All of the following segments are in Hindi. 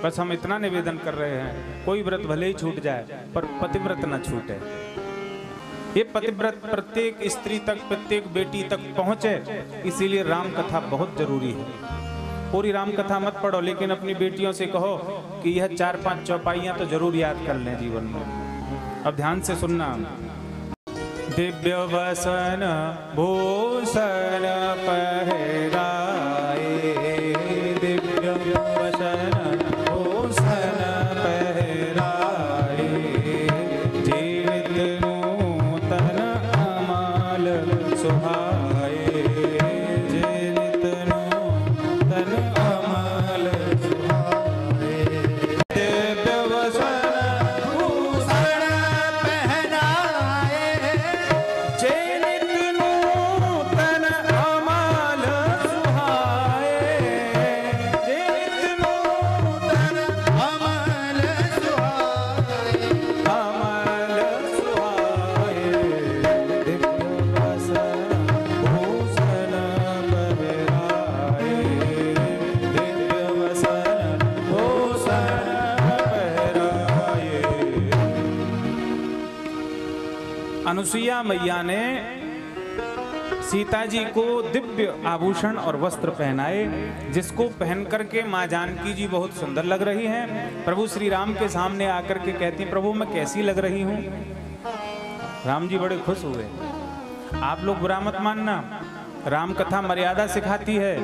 बस हम इतना निवेदन कर रहे हैं, कोई व्रत भले ही छूट जाए पर पतिव्रत न छूटे। ये पतिव्रत प्रत्येक स्त्री तक, प्रत्येक बेटी तक पहुंचे, इसीलिए राम कथा बहुत जरूरी है। पूरी राम कथा मत पढ़ो, लेकिन अपनी बेटियों से कहो कि यह 4-5 चौपाइयां तो जरूर याद कर लें जीवन में। अब ध्यान से सुनना। दिव्य वसन भूषण पहराए, दिव्य वसन भूषण पहराए, जीवित नूतन अमल सुहाए, जीवित नूतन अमल सुहाए। दिव्य वसन भूषण पहराए, जीवित नूतन अमल सुहाए, जीवित नूतन अमल सुहाए, अमल सुहाए। दिव्य वसन भूषण पहराए, दिव्य वसन भूषण पहराए। अनुसुईया मैया ने सीता जी को दिव्य आभूषण और वस्त्र पहनाए, जिसको पहन करके माँ जानकी जी बहुत सुंदर लग रही हैं। प्रभु श्री राम के सामने आकर के कहती हैं, प्रभु मैं कैसी लग रही हूँ? राम जी बड़े खुश हुए। आप लोग बुरा मत मानना, राम कथा मर्यादा सिखाती है।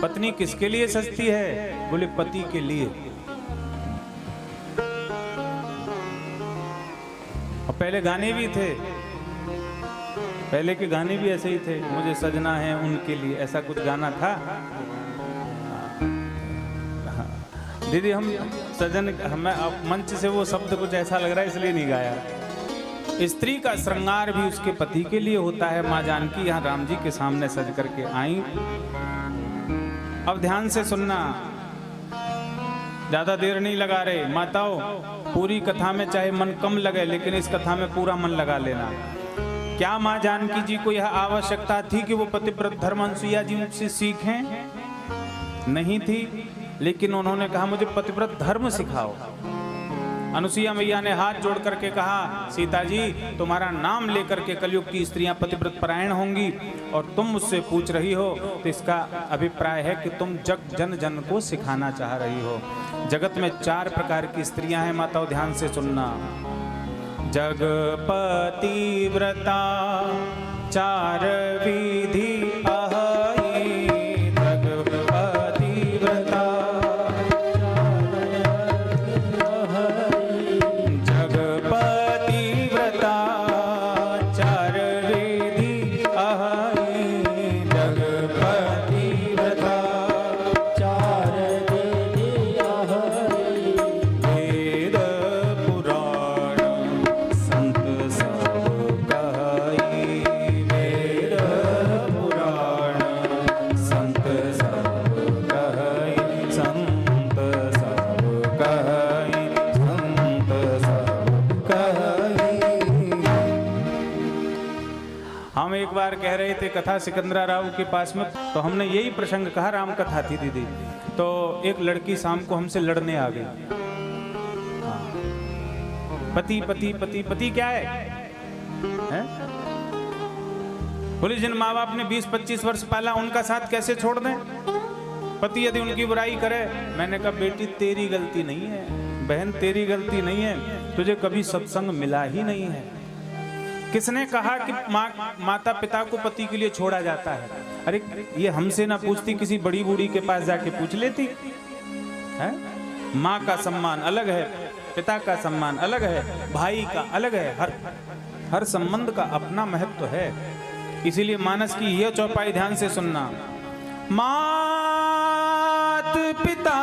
पत्नी किसके लिए सजती है? बोले पति के लिए। और पहले गाने भी थे, पहले के गाने भी ऐसे ही थे, मुझे सजना है उनके लिए, ऐसा कुछ गाना था। दीदी हम सजन, हमें मंच से वो शब्द कुछ ऐसा लग रहा है इसलिए नहीं गाया। स्त्री का श्रृंगार भी उसके पति के लिए होता है। माँ जानकी यहाँ राम जी के सामने सज करके आई। अब ध्यान से सुनना, ज्यादा देर नहीं लगा रहे माताओं। पूरी कथा में चाहे मन कम लगे, लेकिन इस कथा में पूरा मन लगा लेना। क्या माँ जानकी जी को यह आवश्यकता थी कि वो पतिव्रत धर्म अनुसुईया जी से सीखें? नहीं थी, लेकिन उन्होंने कहा मुझे पतिव्रत धर्म सिखाओ। अनुसुईया मैया ने हाथ जोड़ करके कहा, सीता जी तुम्हारा नाम लेकर के कलयुग की स्त्रियां पतिव्रत परायण होंगी, और तुम मुझसे पूछ रही हो तो इसका अभिप्राय है कि तुम जग जन जन को सिखाना चाह रही हो। जगत में 4 प्रकार की स्त्रियां हैं माताओं, ध्यान से सुनना। जग पतिव्रता 4 विधि अहि, जग पतिव्रता एक बार कह रहे थे कथा सिकंदरा राव के पास में, तो हमने यही प्रसंग कहा, राम कथा थी दीदी। तो एक लड़की शाम को हमसे लड़ने आ गई। पति पति पति पति क्या है? बोले जिन माँ बाप ने 20-25 वर्ष पाला उनका साथ कैसे छोड़ दें? पति यदि उनकी बुराई करे। मैंने कहा बेटी तेरी गलती नहीं है, बहन तेरी गलती नहीं है, तुझे कभी सत्संग मिला ही नहीं है। किसने कहा कि माता पिता को पति के लिए छोड़ा जाता है? अरे ये हमसे ना पूछती, किसी बड़ी बूढ़ी के पास जाके पूछ लेती है। माँ का सम्मान अलग है, पिता का सम्मान अलग है, भाई का अलग है, हर संबंध का अपना महत्व है। इसीलिए मानस की यह चौपाई ध्यान से सुनना। मात पिता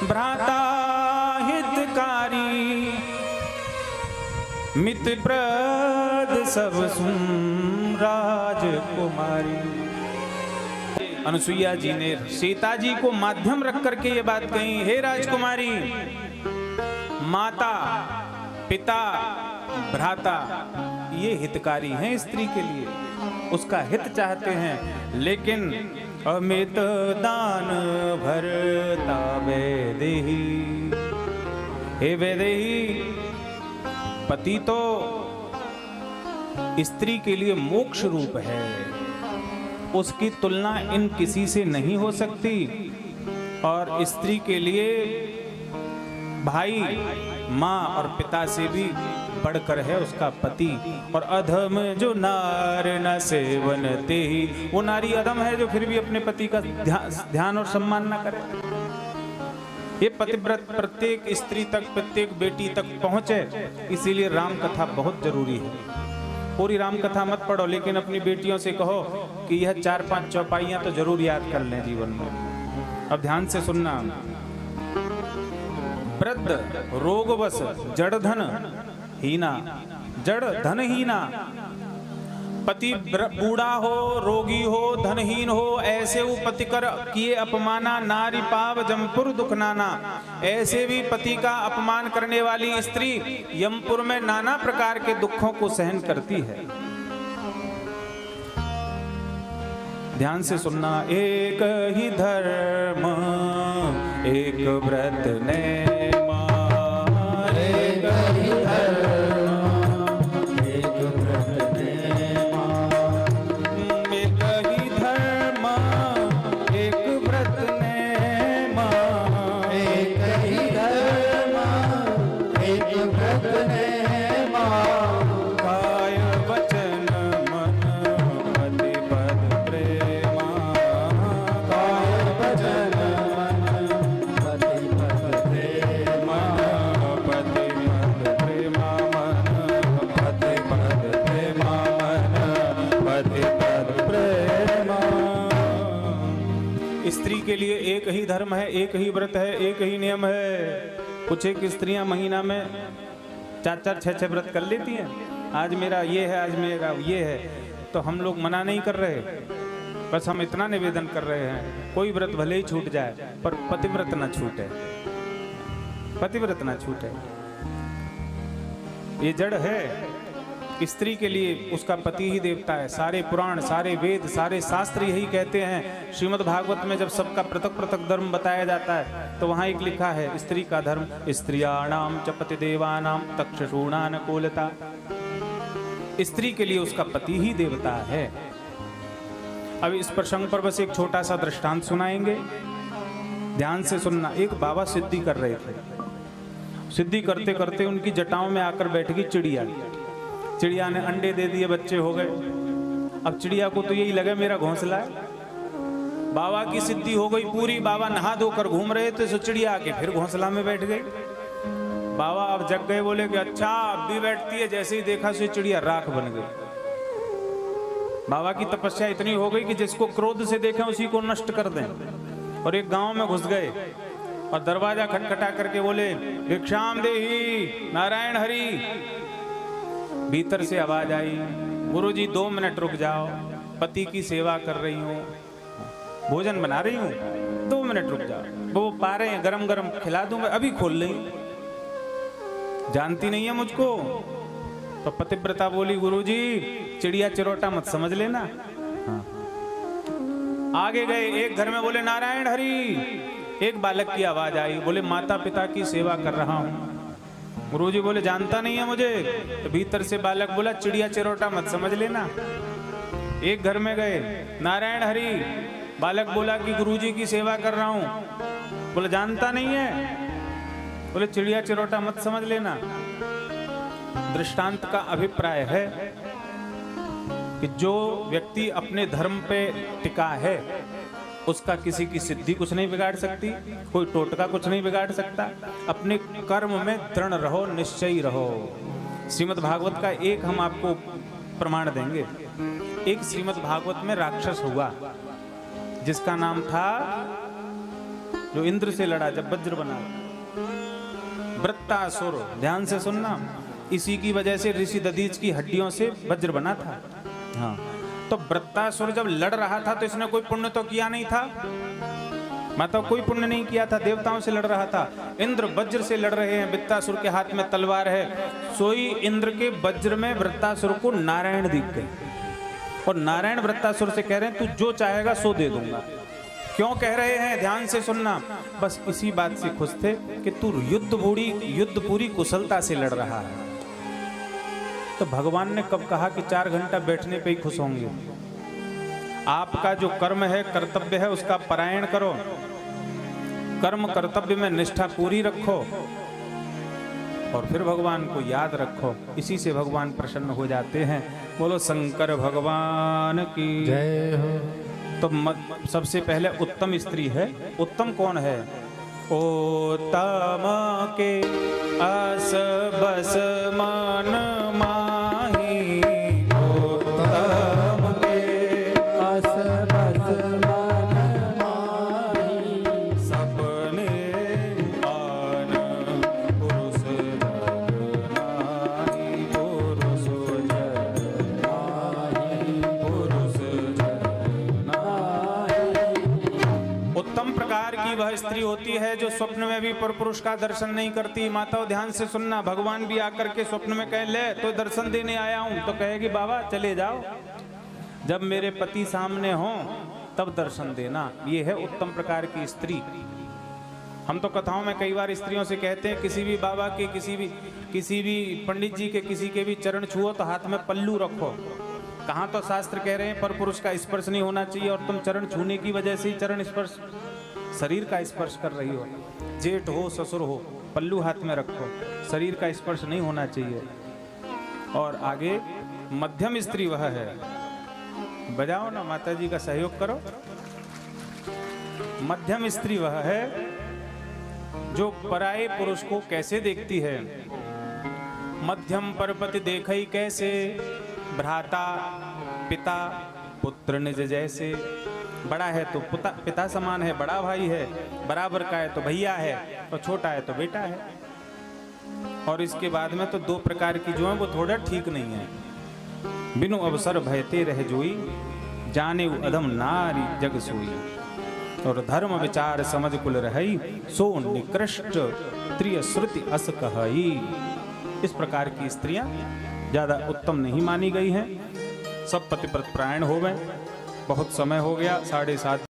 भ्राता हितकारी, मित्र प्रद सब सुन राजकुमारी। अनुसुईया जी ने सीता जी को माध्यम रख करके ये बात कही, हे राजकुमारी, माता पिता भ्राता ये हितकारी हैं स्त्री के लिए, उसका हित चाहते हैं, लेकिन अमित दान भरता वैदेही। हे वैदेही, पति तो स्त्री के लिए मोक्ष रूप है, उसकी तुलना इन किसी से नहीं हो सकती। और स्त्री के लिए भाई, माँ और पिता से भी बढ़कर है उसका पति। और अधम जो नार न सेवनते ही, वो नारी अधम है जो फिर भी अपने पति का ध्यान और सम्मान न करे। ये पतिव्रत प्रत्येक स्त्री तक, प्रत्येक बेटी तक पहुंचे, इसीलिए राम कथा बहुत जरूरी है। पूरी राम कथा मत पढ़ो, लेकिन अपनी बेटियों से कहो कि यह 4-5 चौपाइयां तो जरूर याद कर लें जीवन में। अब ध्यान से सुनना। वृद्ध रोगवश जड़ धन हीना, जड़ धन हीना। पति बूढ़ा हो, रोगी हो, धनहीन हो, ऐसे वो पति कर किए अपमाना, नारी पाव जमपुर दुख नाना। ऐसे भी पति का अपमान करने वाली स्त्री यमपुर में नाना प्रकार के दुखों को सहन करती है। ध्यान से सुनना। एक ही धर्म एक व्रत नेमा, एक ही धर्म एक व्रत नेमा। एक ही धर्म एक व्रत नेमा, एक ही धर्म एक व्रत नेमा। काय वचन मन पति पद प्रेमा, काय वचन मन पति पद प्रेमा, पति पद प्रेमा मन, पति पद प्रेमा मन, पति पद प्रेमा। स्त्री के लिए एक ही धर्म है, एक ही व्रत है, एक ही नियम है। कुछ एक स्त्रियां महीना में 4-4, 6-6 व्रत कर लेती हैं। आज मेरा ये है, आज मेरा ये है, तो हम लोग मना नहीं कर रहे, बस हम इतना निवेदन कर रहे हैं, कोई व्रत भले ही छूट जाए पर पतिव्रत ना छूटे, पतिव्रत ना छूटे। ये जड़ है। स्त्री के लिए उसका पति ही देवता है। सारे पुराण, सारे वेद, सारे शास्त्र यही कहते हैं। श्रीमद् भागवत में जब सबका पृथक पृथक धर्म बताया जाता है तो वहां एक लिखा है, स्त्री का धर्म स्त्रियाणाम च पतिदेवानां तक्षशूणानुकूलता। स्त्री के लिए उसका पति ही देवता है। अब इस प्रसंग पर बस एक छोटा सा दृष्टांत सुनाएंगे, ध्यान से सुनना। एक बाबा सिद्धि कर रहे थे। सिद्धि करते करते उनकी जटाओं में आकर बैठ गई चिड़िया। चिड़िया ने अंडे दे दिए, बच्चे हो गए। अब चिड़िया को तो यही लगे मेरा घोंसला है। बाबा की सिद्धि हो गई पूरी। बाबा नहा धोकर घूम रहे थे, सो चिड़िया आके फिर घोंसला में बैठ गई। बाबा अब जग गए, बोले कि अच्छा अब भी बैठती है। जैसे ही देखा सो चिड़िया राख बन गई। बाबा की तपस्या इतनी हो गई कि जिसको क्रोध से देखें उसी को नष्ट कर दें। और एक गांव में घुस गए और दरवाजा खटखटा करके बोले, भिक्षाम देही नारायण हरि। भीतर से आवाज आई, गुरुजी 2 मिनट रुक जाओ, पति की सेवा कर रही हूँ, भोजन बना रही हूँ, 2 मिनट रुक जाओ। वो पा रहे हैं, गरम गरम खिला दूंगा, अभी खोल ले। जानती नहीं है मुझको। तो पतिव्रता बोली, गुरुजी चिड़िया चिरोटा मत समझ लेना। हाँ। आगे गए, एक घर में बोले नारायण हरि। एक बालक की आवाज आई, बोले माता पिता की सेवा कर रहा हूँ। गुरुजी बोले जानता नहीं है मुझे। तो भीतर से बालक बोला, चिड़िया चिरोटा मत समझ लेना। एक घर में गए, नारायण हरि। बालक बोला कि गुरुजी की सेवा कर रहा हूं। बोले जानता नहीं है। बोले चिड़िया चिरोटा मत समझ लेना। दृष्टांत का अभिप्राय है कि जो व्यक्ति अपने धर्म पे टिका है उसका किसी की सिद्धि कुछ नहीं बिगाड़ सकती, कोई टोटका कुछ नहीं बिगाड़ सकता। अपने कर्म में दृढ़ रहो, निश्चयी रहो। श्रीमद् भागवत का एक हम आपको प्रमाण देंगे। एक श्रीमद् भागवत में राक्षस हुआ जिसका नाम था, जो इंद्र से लड़ा जब वज्र बना, वृत्तासुर। ध्यान से सुनना। इसी की वजह से ऋषि दधीच की हड्डियों से वज्र बना था। हाँ, तो वृत्तासुर जब लड़ रहा था तो इसने कोई पुण्य तो किया नहीं था, मतलब कोई पुण्य नहीं किया था, देवताओं से लड़ रहा था। इंद्र वज्र से लड़ रहे हैं, वृत्तासुर के हाथ में तलवार है। सोई इंद्र के वज्र में वृत्तासुर को नारायण दिख गए और नारायण वृत्तासुर से कह रहे हैं तू जो चाहेगा सो दे दूंगा। क्यों कह रहे हैं, ध्यान से सुनना। बस इसी बात से खुश थे कि तू युद्ध पूरी कुशलता से लड़ रहा है। तो भगवान ने कब कहा कि 4 घंटा बैठने पे ही खुश होंगे? आपका जो कर्म है, कर्तव्य है, उसका परायण करो, कर्म कर्तव्य में निष्ठा पूरी रखो और फिर भगवान को याद रखो। इसी से भगवान प्रसन्न हो जाते हैं। बोलो शंकर भगवान की जय हो। तो सबसे पहले उत्तम स्त्री है। उत्तम कौन है? उत्तम के अस बस मन माही, उत्तम के अस बस मन माही, सपने आन पुरुष जग नाही, पुरुष जग नाही, पुरुष जग नाही। उत्तम प्रकार की वह स्त्री होती है जो स्वप्न में भी परपुरुष का दर्शन नहीं करती। माताओं ध्यान से सुनना, भगवान भी आकर के स्वप्न में कह ले तो दर्शन देने आया हूं, तो कहेगी बाबा चले जाओ, जब मेरे पति सामने हो तब दर्शन देना। ये है उत्तम प्रकार की स्त्री। हम तो कथाओं में कई बार स्त्रियों से कहते हैं किसी भी बाबा के, किसी भी पंडित जी के, किसी के भी चरण छुओ तो हाथ में पल्लू रखो। कहाँ तो शास्त्र कह रहे हैं परपुरुष का स्पर्श नहीं होना चाहिए, और तुम चरण छूने की वजह से ही चरण स्पर्श, शरीर का स्पर्श कर रही हो। जेठ हो ससुर हो, पल्लू हाथ में रखो, शरीर का स्पर्श नहीं होना चाहिए। और आगे मध्यम स्त्री वह है, बजाओ ना माता जी का सहयोग करो। मध्यम स्त्री वह है जो पराये पुरुष को कैसे देखती है। मध्यम परपति देखई कैसे, भ्राता पिता पुत्र निज जैसे। बड़ा है तो पिता समान है, बड़ा भाई है, बराबर का है तो भैया है, और छोटा है तो बेटा है। और इसके बाद में तो 2 प्रकार की जो है वो थोड़ा ठीक नहीं है। बिनु अवसर भयते रह जोई, जाने अधम नारी जग सोई। और धर्म विचार समझ कुल रही, सो निकृष्ट त्रिय श्रुति अस कहई। इस प्रकार की स्त्रियां ज्यादा उत्तम नहीं मानी गई हैं। सब पतिव्रत परायण हो गए। बहुत समय हो गया, 7:30